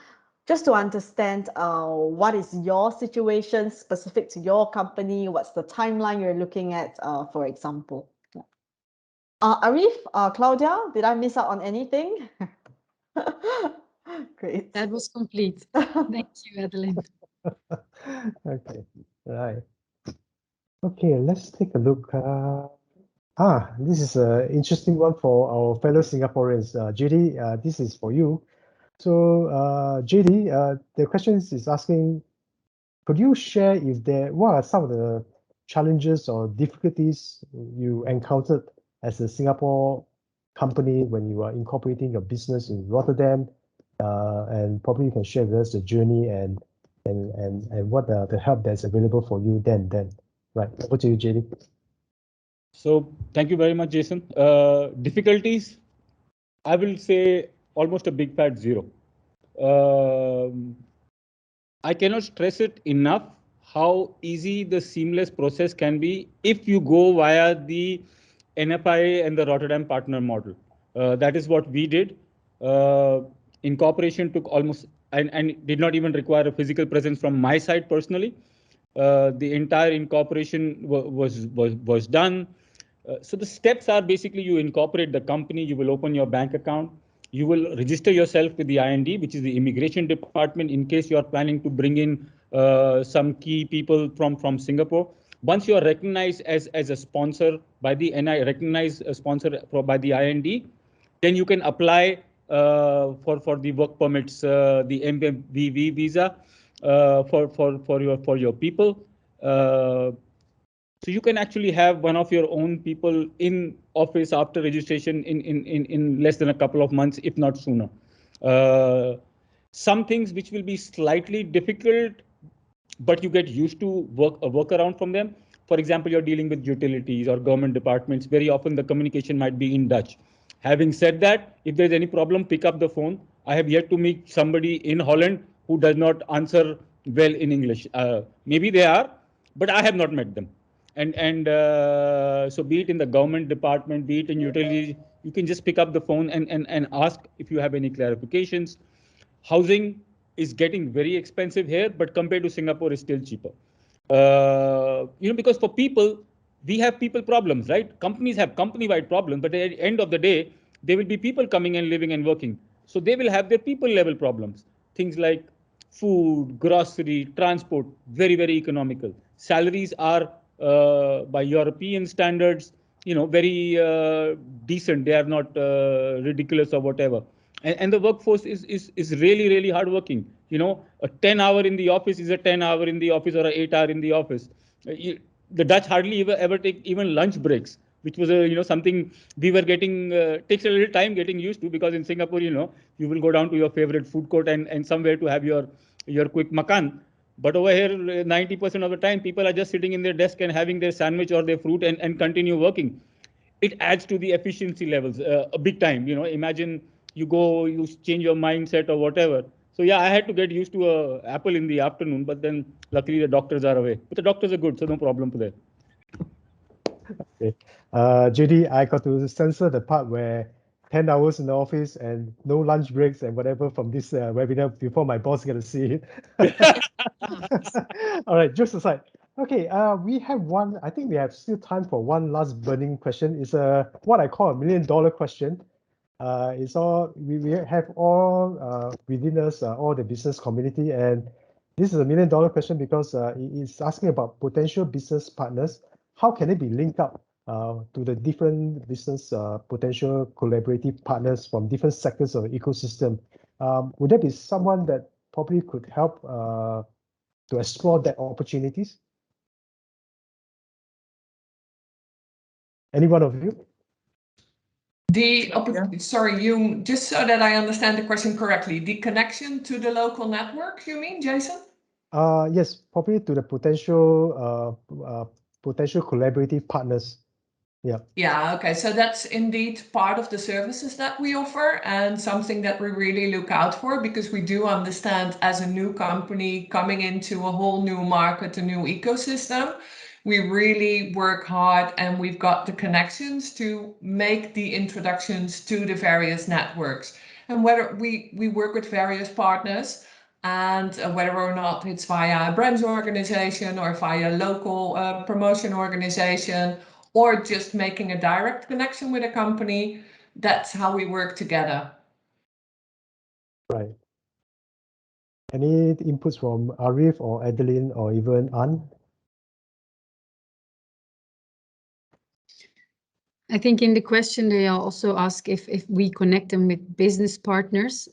just to understand what is your situation specific to your company, what's the timeline you're looking at, for example. Yeah. Arif, Claudia, did I miss out on anything? Great. That was complete. Thank you, Adeline. Okay, right. Okay, let's take a look. This is an interesting one for our fellow Singaporeans. JD, this is for you. So, JD, the question is asking, could you share what are some of the challenges or difficulties you encountered as a Singapore company when you are incorporating your business in Rotterdam? And probably you can share with us the journey and what the help that's available for you then. Right, over to you, JD. So thank you very much, Jason. Difficulties, I will say almost a big fat zero. I cannot stress it enough how easy the seamless process can be if you go via the NFI and the Rotterdam partner model. That is what we did. Incorporation took almost and did not even require a physical presence from my side personally. The entire incorporation was done. So the steps are basically you incorporate the company, you will open your bank account, you will register yourself with the IND, which is the immigration department, in case you are planning to bring in some key people from Singapore. Once you are recognized as a sponsor by the NI, recognized a sponsor by the IND, then you can apply for the work permits, the MVV visa for your people. So you can actually have one of your own people in office after registration in less than a couple of months, if not sooner. Some things which will be slightly difficult, but you get used to work around from them. For example, you're dealing with utilities or government departments. Very often the communication might be in Dutch. Having said that, if there's any problem, pick up the phone. I have yet to meet somebody in Holland who does not answer well in English. Maybe they are, but I have not met them. So be it in the government department, be it in utilities, you can just pick up the phone and ask if you have any clarifications. Housing is getting very expensive here, but compared to Singapore, is still cheaper. Because for people, we have people problems, right? Companies have company-wide problems, but at the end of the day, there will be people coming and living and working. So they will have their people-level problems. Things like food, grocery, transport, very, very economical. Salaries are, by European standards, very decent. They are not ridiculous or whatever. And the workforce is really, really hardworking. A 10-hour in the office is a 10-hour in the office or an 8-hour in the office. The Dutch hardly ever take even lunch breaks, which was something we were getting takes a little time getting used to, because in Singapore, you will go down to your favorite food court and somewhere to have your quick makan. But over here, 90% of the time, people are just sitting in their desk and having their sandwich or their fruit and continue working. It adds to the efficiency levels a big time. Imagine you change your mindset or whatever. So yeah, I had to get used to Apple in the afternoon, but then luckily the doctors are away. But the doctors are good, so no problem there. Okay. Judy, I got to censor the part where 10 hours in the office and no lunch breaks and whatever from this webinar before my boss get to see it. All right, jokes aside. Okay, we have one, I think we have still time for one last burning question. It's what I call $1 million question. It's all, we have all within us, all the business community, and this is $1 million question because it's asking about potential business partners. How can it be linked up to the different business potential collaborative partners from different sectors of the ecosystem? Would there be someone that probably could help to explore that opportunities? Any one of you? Sorry, you, just so that I understand the question correctly, the connection to the local network, you mean, Jason? Yes, probably to the potential collaborative partners. Yeah. Yeah, okay. So that's indeed part of the services that we offer and something that we really look out for, because we do understand as a new company coming into a whole new market, a new ecosystem, we really work hard and we've got the connections to make the introductions to the various networks. And whether we work with various partners, and whether or not it's via a brands organization or via local promotion organization, or just making a direct connection with a company, that's how we work together. Right. Any inputs from Arif or Adeline or even Anne? I think in the question they also ask if we connect them with business partners.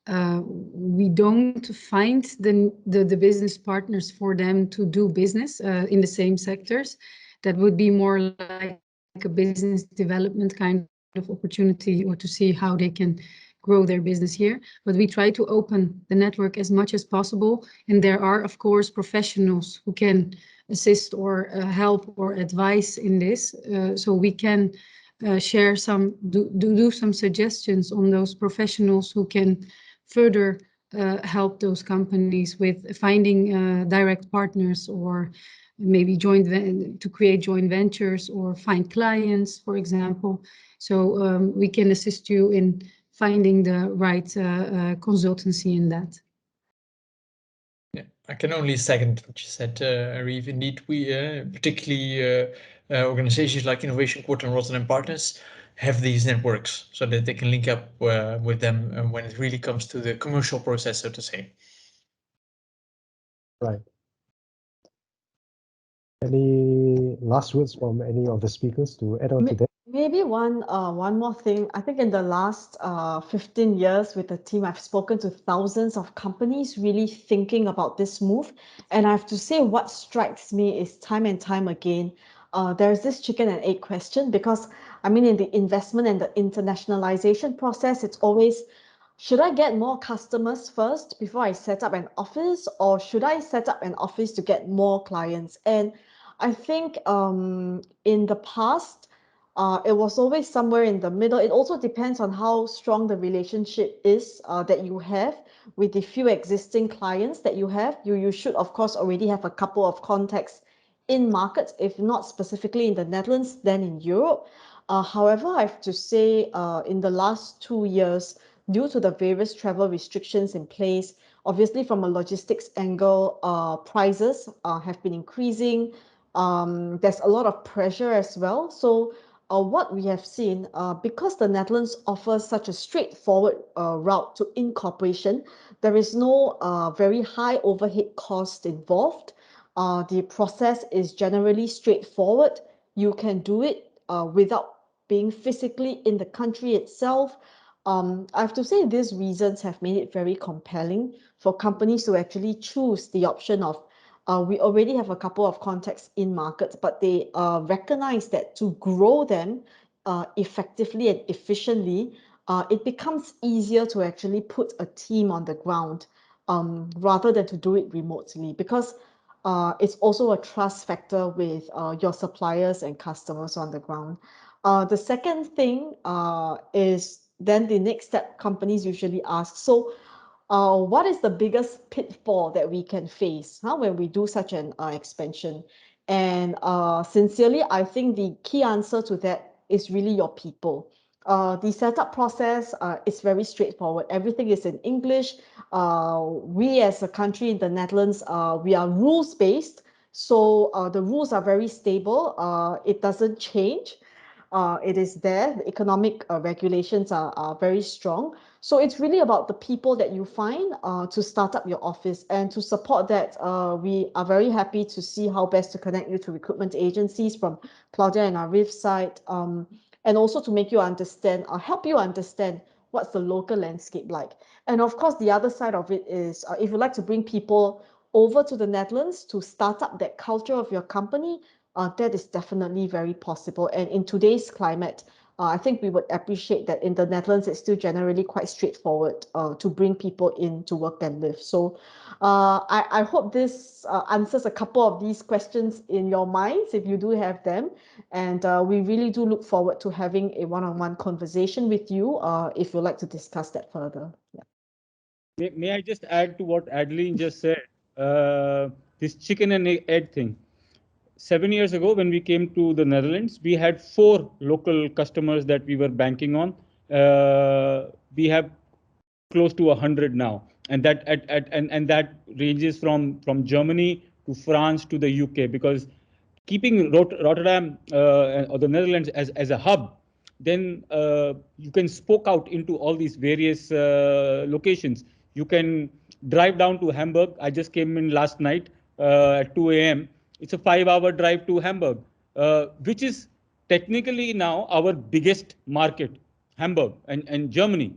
We don't find the business partners for them to do business in the same sectors. That would be more like a business development kind of opportunity, or to see how they can grow their business here. But we try to open the network as much as possible. And there are, of course, professionals who can assist or help or advise in this. So we can share do some suggestions on those professionals who can further help those companies with finding direct partners, or maybe to create joint ventures or find clients, for example. So we can assist you in finding the right consultancy in that. Yeah, I can only second what you said, Arif. Indeed, we particularly organizations like Innovation Quarter and Rotterdam Partners have these networks so that they can link up with them when it really comes to the commercial process, so to say. Right. Any last words from any of the speakers to add on to that? Maybe one more thing. I think in the last 15 years with the team, I've spoken to thousands of companies really thinking about this move. And I have to say, what strikes me is time and time again, there's this chicken and egg question, because I mean, in the investment and the internationalization process, it's always, should I get more customers first before I set up an office, or should I set up an office to get more clients? And I think in the past, it was always somewhere in the middle. It also depends on how strong the relationship is that you have with the few existing clients that you have. You should, of course, already have a couple of contacts in markets, if not specifically in the Netherlands, then in Europe. However, I have to say, in the last 2 years, due to the various travel restrictions in place, obviously from a logistics angle, prices have been increasing. There's a lot of pressure as well. So what we have seen, because the Netherlands offers such a straightforward route to incorporation, there is no very high overhead cost involved. The process is generally straightforward. You can do it without being physically in the country itself. I have to say these reasons have made it very compelling for companies to actually choose the option of we already have a couple of contacts in markets, but they recognize that to grow them effectively and efficiently, it becomes easier to actually put a team on the ground rather than to do it remotely, because it's also a trust factor with your suppliers and customers on the ground. The second thing is then the next step companies usually ask. So what is the biggest pitfall that we can face when we do such an expansion? And sincerely, I think the key answer to that is really your people. The setup process is very straightforward. Everything is in English. We as a country in the Netherlands, we are rules-based. So the rules are very stable. It doesn't change. It is there. The economic regulations are very strong. So it's really about the people that you find to start up your office. And to support that, we are very happy to see how best to connect you to recruitment agencies from Claudia and Arif's side, and also to make you understand, help you understand what's the local landscape like. And of course, the other side of it is if you like to bring people over to the Netherlands to start up that culture of your company, that is definitely very possible. And in today's climate, I think we would appreciate that in the Netherlands, it's still generally quite straightforward to bring people in to work and live. So I hope this answers a couple of these questions in your minds, if you do have them. And we really do look forward to having a one-on-one conversation with you if you'd like to discuss that further. Yeah. May I just add to what Adeline just said? This chicken and egg thing. 7 years ago, when we came to the Netherlands, we had 4 local customers that we were banking on. We have close to 100 now, and that ranges from Germany to France to the UK, because keeping Rotterdam or the Netherlands as a hub, then you can spoke out into all these various locations. You can drive down to Hamburg. I just came in last night at 2 a.m. It's a 5-hour drive to Hamburg, which is technically now our biggest market, Hamburg and Germany.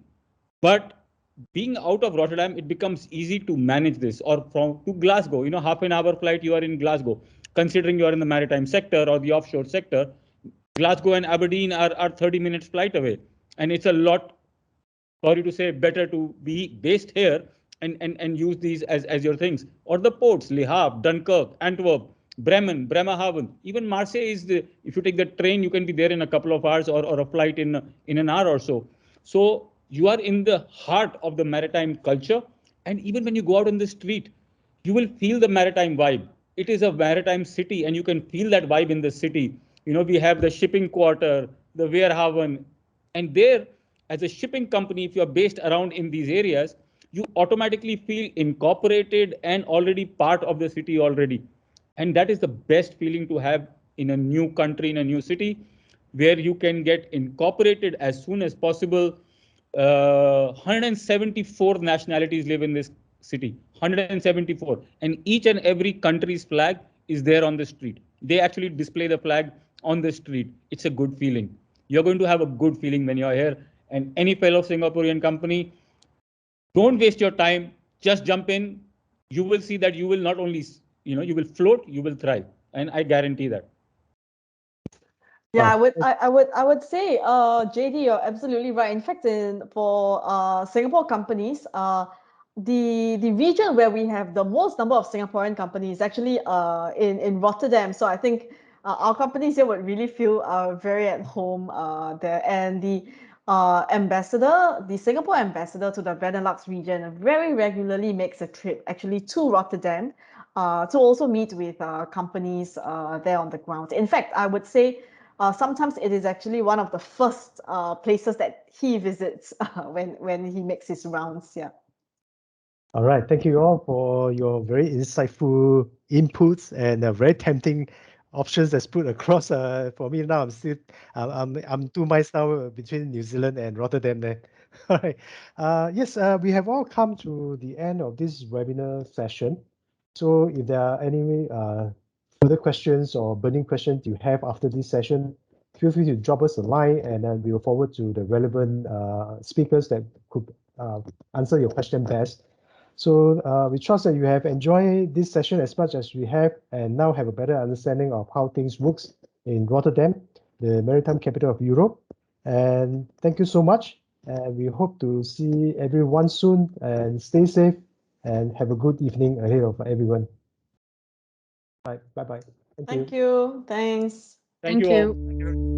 But being out of Rotterdam, it becomes easy to manage this. Or from to Glasgow, half an hour flight, you are in Glasgow. Considering you are in the maritime sector or the offshore sector, Glasgow and Aberdeen are 30 minutes flight away. And it's a lot, sorry to say, better to be based here and use these as your things. Or the ports, Le Havre, Dunkirk, Antwerp, Bremerhaven, even Marseille is if you take the train, you can be there in a couple of hours, or a flight in an hour or so. So you are in the heart of the maritime culture. And even when you go out on the street, you will feel the maritime vibe. It is a maritime city, and you can feel that vibe in the city. We have the shipping quarter, the Weerhaven, and there, as a shipping company, if you are based around in these areas, you automatically feel incorporated and already part of the city already. And that is the best feeling to have in a new country, in a new city, where you can get incorporated as soon as possible. 174 nationalities live in this city, 174, and each and every country's flag is there on the street. They actually display the flag on the street. It's a good feeling. You're going to have a good feeling when you're here. And any fellow Singaporean company, don't waste your time. Just jump in. You will see that you will not only, you will float, you will thrive. And I guarantee that. Yeah, Wow. I would say, JD, you're absolutely right. In fact, for Singapore companies, the region where we have the most number of Singaporean companies is actually in Rotterdam. So I think our companies here would really feel very at home there. And the ambassador, the Singapore ambassador to the Benelux region, very regularly makes a trip actually to Rotterdam to also meet with companies there on the ground. In fact, I would say, sometimes it is actually one of the first places that he visits when he makes his rounds. Yeah. All right. Thank you all for your very insightful inputs and very tempting options that's put across. For me now, I'm 2 miles now between New Zealand and Rotterdam there. All right. Yes, we have all come to the end of this webinar session. So if there are any further questions or burning questions you have after this session, feel free to drop us a line, and then we will forward to the relevant speakers that could answer your question best. So we trust that you have enjoyed this session as much as we have, and now have a better understanding of how things works in Rotterdam, the maritime capital of Europe. And thank you so much. And we hope to see everyone soon, and stay safe, and have a good evening ahead of everyone. Bye. Bye-bye. Thank you. Thank you. Thanks. Thank you all. you.